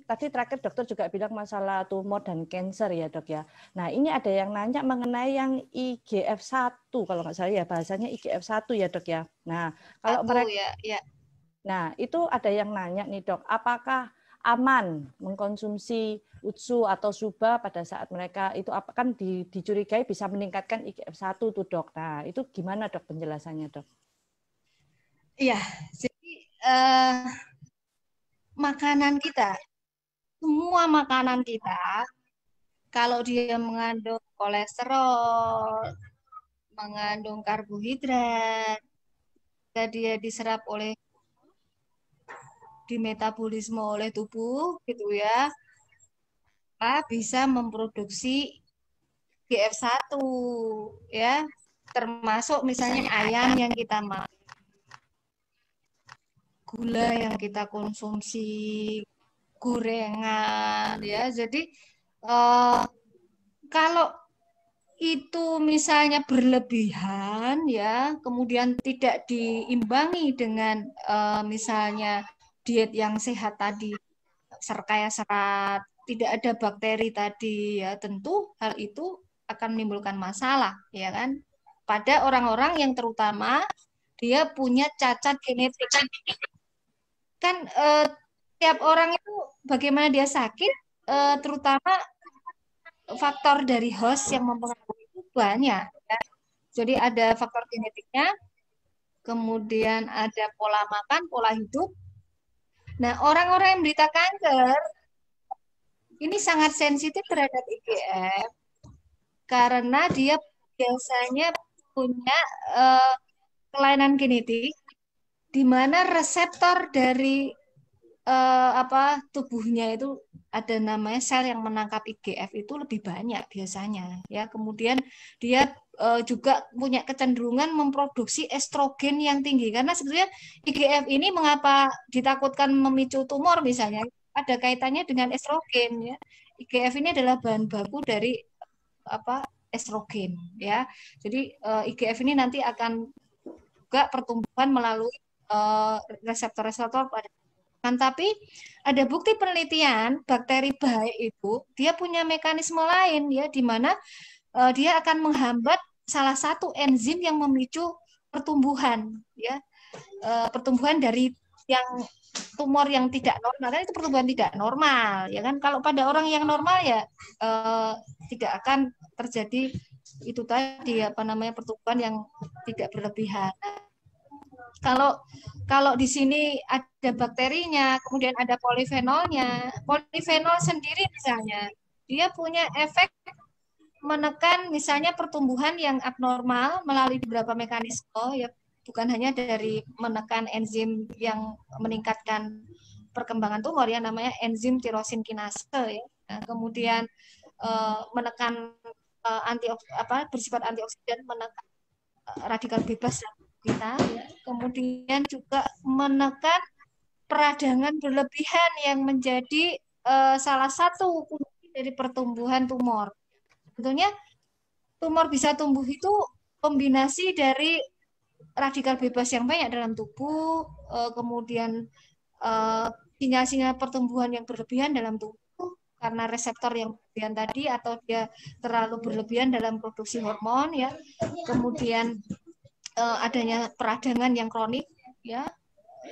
tadi terakhir dokter juga bilang masalah tumor dan kanker ya dok ya. Nah ini ada yang nanya mengenai yang IGF-1 kalau nggak salah ya bahasanya IGF-1 ya dok ya. Nah kalau mereka, nah itu ada yang nanya nih dok, apakah aman mengkonsumsi UTSU atau SUBA pada saat mereka itu kan dicurigai bisa meningkatkan IGF-1 tuh dok. Nah itu gimana dok penjelasannya dok? Iya, jadi makanan kita, semua makanan kita, kalau dia mengandung kolesterol, mengandung karbohidrat, dia diserap oleh dimetabolisme oleh tubuh gitu ya, bisa memproduksi GF1 ya, termasuk misalnya ayam yang kita makan, gula yang kita konsumsi, gorengan ya. Jadi kalau itu misalnya berlebihan ya, kemudian tidak diimbangi dengan misalnya diet yang sehat tadi, kaya serat, tidak ada bakteri tadi ya, tentu hal itu akan menimbulkan masalah ya kan pada orang-orang yang terutama dia punya cacat genetik. Kan tiap orang itu bagaimana dia sakit, terutama faktor dari host yang mempengaruhi itu banyak ya. Jadi ada faktor genetiknya, kemudian ada pola makan, pola hidup. Nah, orang-orang yang menderita kanker ini sangat sensitif terhadap IGF karena dia biasanya punya kelainan genetik di mana reseptor dari tubuhnya itu ada namanya sel yang menangkap IGF itu lebih banyak biasanya ya. Kemudian dia juga punya kecenderungan memproduksi estrogen yang tinggi karena sebetulnya IGF ini mengapa ditakutkan memicu tumor misalnya ada kaitannya dengan estrogen ya. IGF ini adalah bahan baku dari estrogen ya. Jadi IGF ini nanti akan juga pertumbuhan melalui reseptor-reseptor pada. Tapi ada bukti penelitian bakteri baik itu dia punya mekanisme lain ya, di mana dia akan menghambat salah satu enzim yang memicu pertumbuhan ya, pertumbuhan dari yang tumor yang tidak normal kan itu pertumbuhan tidak normal ya kan. Kalau pada orang yang normal ya tidak akan terjadi itu tadi pertumbuhan yang tidak berlebihan. Kalau di sini ada bakterinya, kemudian ada polifenolnya. Polifenol sendiri misalnya, dia punya efek menekan misalnya pertumbuhan yang abnormal melalui beberapa mekanisme, ya bukan hanya dari menekan enzim yang meningkatkan perkembangan tumor ya, namanya enzim tirosin kinase ya. Nah, kemudian menekan bersifat antioksidan, menekan radikal bebas kita ya. Kemudian juga menekan peradangan berlebihan yang menjadi salah satu kunci dari pertumbuhan tumor. Sebetulnya tumor bisa tumbuh itu kombinasi dari radikal bebas yang banyak dalam tubuh, kemudian sinyal-sinyal pertumbuhan yang berlebihan dalam tubuh karena reseptor yang berlebihan tadi atau dia terlalu berlebihan dalam produksi hormon ya. Kemudian adanya peradangan yang kronik ya,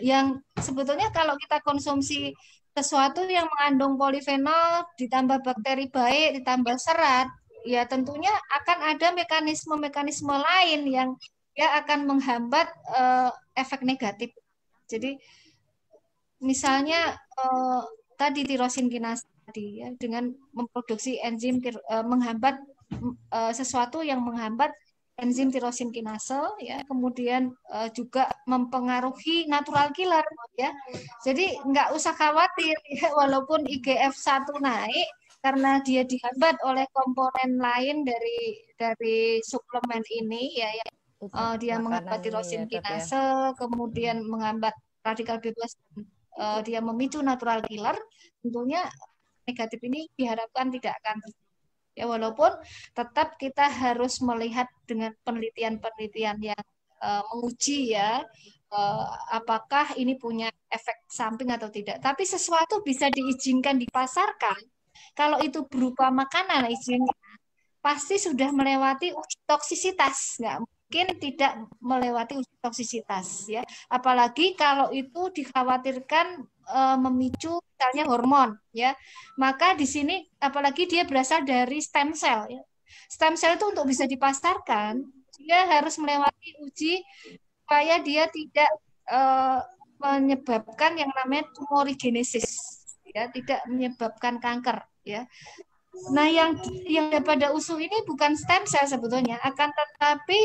yang sebetulnya kalau kita konsumsi sesuatu yang mengandung polifenol ditambah bakteri baik ditambah serat ya, tentunya akan ada mekanisme-mekaninisme lain yang ya akan menghambat efek negatif. Jadi misalnya tadi tirosin kinase tadi ya, dengan memproduksi enzim menghambat sesuatu yang menghambat enzim tirosin kinase ya, kemudian juga mempengaruhi natural killer ya. Jadi nggak usah khawatir ya, walaupun IGF-1 naik karena dia dihambat oleh komponen lain dari suplemen ini ya, dia menghambat tirosin kinase, kemudian menghambat radikal bebas, dia memicu natural killer, tentunya negatif ini diharapkan tidak akan terjadi. Ya, walaupun tetap kita harus melihat dengan penelitian-penelitian yang menguji ya apakah ini punya efek samping atau tidak. Tapi sesuatu bisa diizinkan dipasarkan kalau itu berupa makanan, izinnya pasti sudah melewati uji toksisitas. Nggak mungkin tidak melewati uji toksisitas, ya. Apalagi kalau itu dikhawatirkan memicu misalnya hormon, ya. Maka di sini apalagi dia berasal dari stem cell, ya. Stem cell itu untuk bisa dipasarkan dia harus melewati uji supaya dia tidak menyebabkan yang namanya tumorigenesis, ya, tidak menyebabkan kanker, ya. Nah, yang pada usus ini bukan stem cell sebetulnya, akan tetapi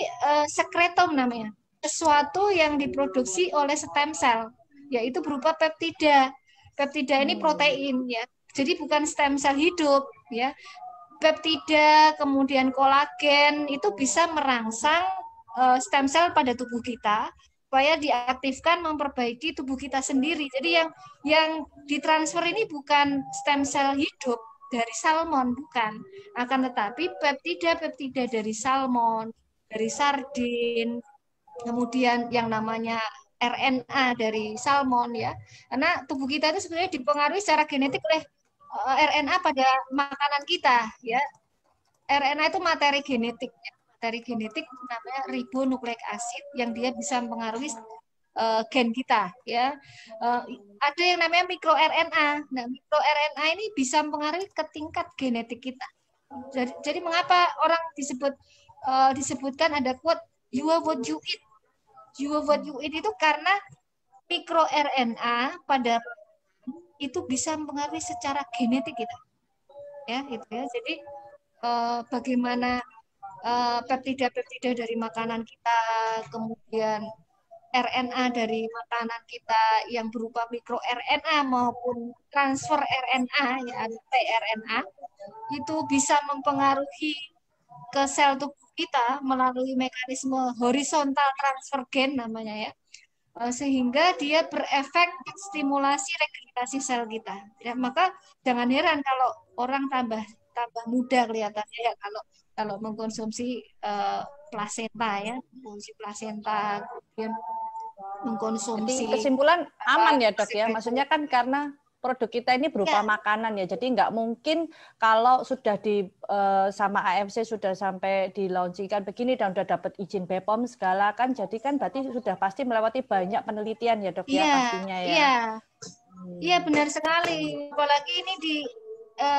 sekretom namanya, sesuatu yang diproduksi oleh stem cell, yaitu berupa peptida. Peptida ini protein, ya, jadi bukan stem cell hidup, ya. Peptida kemudian kolagen itu bisa merangsang stem cell pada tubuh kita supaya diaktifkan memperbaiki tubuh kita sendiri. Jadi yang ditransfer ini bukan stem cell hidup dari salmon, bukan. Akan tetapi peptida dari salmon, dari sardin, kemudian yang namanya RNA dari salmon, ya. Karena tubuh kita itu sebenarnya dipengaruhi secara genetik oleh RNA pada makanan kita, ya. RNA itu materi genetik, ya. Materi genetik namanya ribonukleik acid yang dia bisa mempengaruhi gen kita, ya. Ada yang namanya mikroRNA. Nah, mikroRNA ini bisa mempengaruhi ke tingkat genetik kita. Jadi mengapa orang disebutkan ada quote you are what you eat. You are what you eat itu karena mikroRNA pada itu bisa mempengaruhi secara genetik kita, ya, itu ya. Jadi bagaimana peptida dari makanan kita, kemudian RNA dari makanan kita yang berupa mikroRNA maupun transfer RNA, ya, tRNA, itu bisa mempengaruhi ke sel tubuh kita melalui mekanisme horizontal transfer gen namanya, ya. Sehingga dia berefek stimulasi regenerasi sel kita, ya. Maka jangan heran kalau orang tambah muda kelihatannya, ya, kalau mengkonsumsi plasenta, ya, mengkonsumsi plasenta, kemudian mengkonsumsi. Jadi kesimpulan aman, ya, Dok, ya. Maksudnya kan karena produk kita ini berupa makanan, ya. Jadi nggak mungkin kalau sudah sama AFC sudah sampai di launchingkan begini dan sudah dapat izin BPOM segala kan, jadi kan berarti sudah pasti melewati banyak penelitian, ya, Dok, ya, pastinya, ya. Iya. Iya, benar sekali. Apalagi ini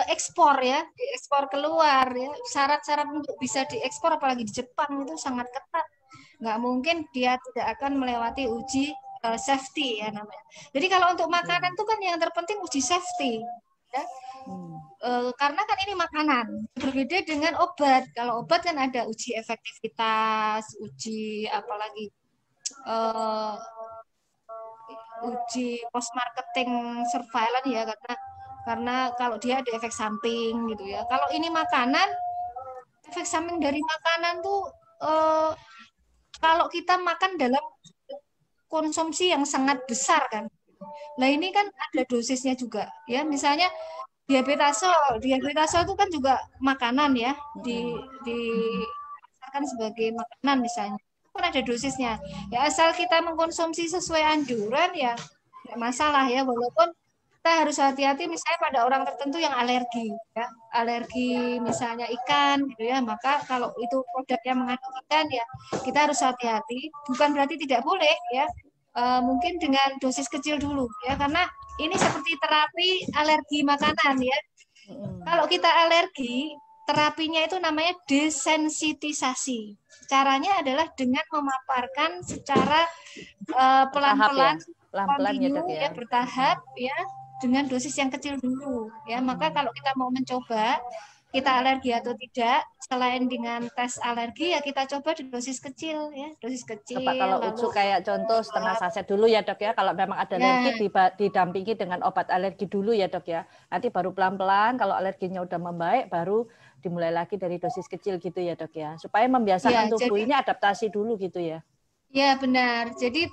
ekspor, ya, diekspor keluar, ya. Syarat-syarat untuk bisa diekspor apalagi di Jepang itu sangat ketat. Nggak mungkin dia tidak akan melewati uji safety, ya, namanya. Jadi kalau untuk makanan itu kan yang terpenting uji safety, ya. Karena kan ini makanan, berbeda dengan obat. Kalau obat kan ada uji efektivitas, uji apalagi uji post marketing surveillance, ya, karena kalau dia ada efek samping gitu, ya. Kalau ini makanan, efek samping dari makanan tuh kalau kita makan dalam konsumsi yang sangat besar kan. Nah, ini kan ada dosisnya juga, ya. Misalnya diabetasol itu kan juga makanan, ya, dipasarkan sebagai makanan misalnya. Itu kan ada dosisnya. Ya, asal kita mengkonsumsi sesuai anjuran, ya, nggak masalah, ya, walaupun kita harus hati-hati misalnya pada orang tertentu yang alergi, ya, alergi misalnya ikan gitu, ya, maka kalau itu produk yang mengandung ikan, ya, kita harus hati-hati. Bukan berarti tidak boleh, ya, mungkin dengan dosis kecil dulu, ya, karena ini seperti terapi alergi makanan, ya. Kalau kita alergi, terapinya itu namanya desensitisasi. Caranya adalah dengan memaparkan secara pelan-pelan, ya, Dok, ya. Bertahap, ya, dengan dosis yang kecil dulu, ya. Maka kalau kita mau mencoba kita alergi atau tidak, selain dengan tes alergi, ya, kita coba di dosis kecil, ya, dosis kecil. Coba kalau Ucu kayak contoh setengah saset dulu, ya, Dok, ya. Kalau memang ada alergi didampingi dengan obat alergi dulu, ya, Dok, ya. Nanti baru pelan-pelan kalau alerginya udah membaik baru dimulai lagi dari dosis kecil gitu, ya, Dok, ya. Supaya membiasakan tubuh ini adaptasi dulu gitu, ya. Ya, benar. Jadi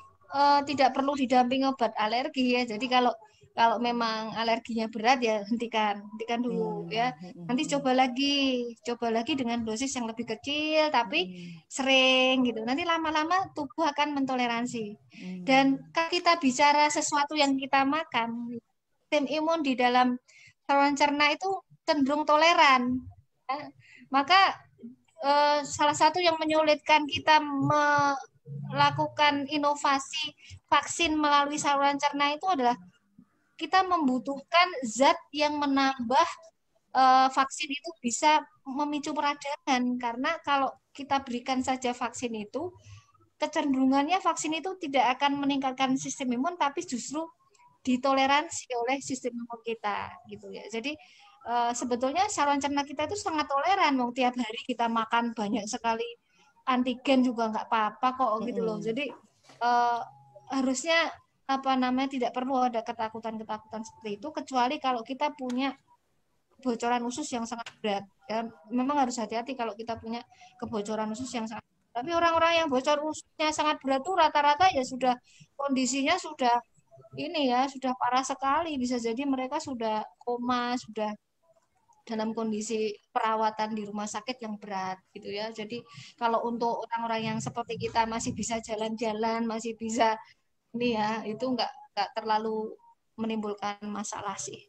tidak perlu didampingi obat alergi, ya. Jadi kalau Kalau memang alerginya berat ya hentikan dulu ya. Nanti coba lagi dengan dosis yang lebih kecil tapi sering gitu. Nanti lama-lama tubuh akan mentoleransi. Dan kalau kita bicara sesuatu yang kita makan, sistem imun di dalam saluran cerna itu cenderung toleran. Ya. Maka salah satu yang menyulitkan kita melakukan inovasi vaksin melalui saluran cerna itu adalah kita membutuhkan zat yang menambah vaksin itu bisa memicu peradangan, karena kalau kita berikan saja vaksin itu kecenderungannya vaksin itu tidak akan meningkatkan sistem imun tapi justru ditoleransi oleh sistem imun kita gitu ya. Jadi sebetulnya saluran cerna kita itu sangat toleran, mau tiap hari kita makan banyak sekali antigen juga nggak apa-apa kok gitu loh. Jadi harusnya tidak perlu ada ketakutan-ketakutan seperti itu, kecuali kalau kita punya kebocoran usus yang sangat berat. Ya, memang harus hati-hati kalau kita punya kebocoran usus yang sangat berat. Tapi orang-orang yang bocor ususnya sangat berat tuh rata-rata ya sudah kondisinya sudah ini ya, sudah parah sekali. Bisa jadi mereka sudah koma, sudah dalam kondisi perawatan di rumah sakit yang berat gitu ya. Jadi kalau untuk orang-orang yang seperti kita masih bisa jalan-jalan, masih bisa ini ya, itu nggak terlalu menimbulkan masalah sih.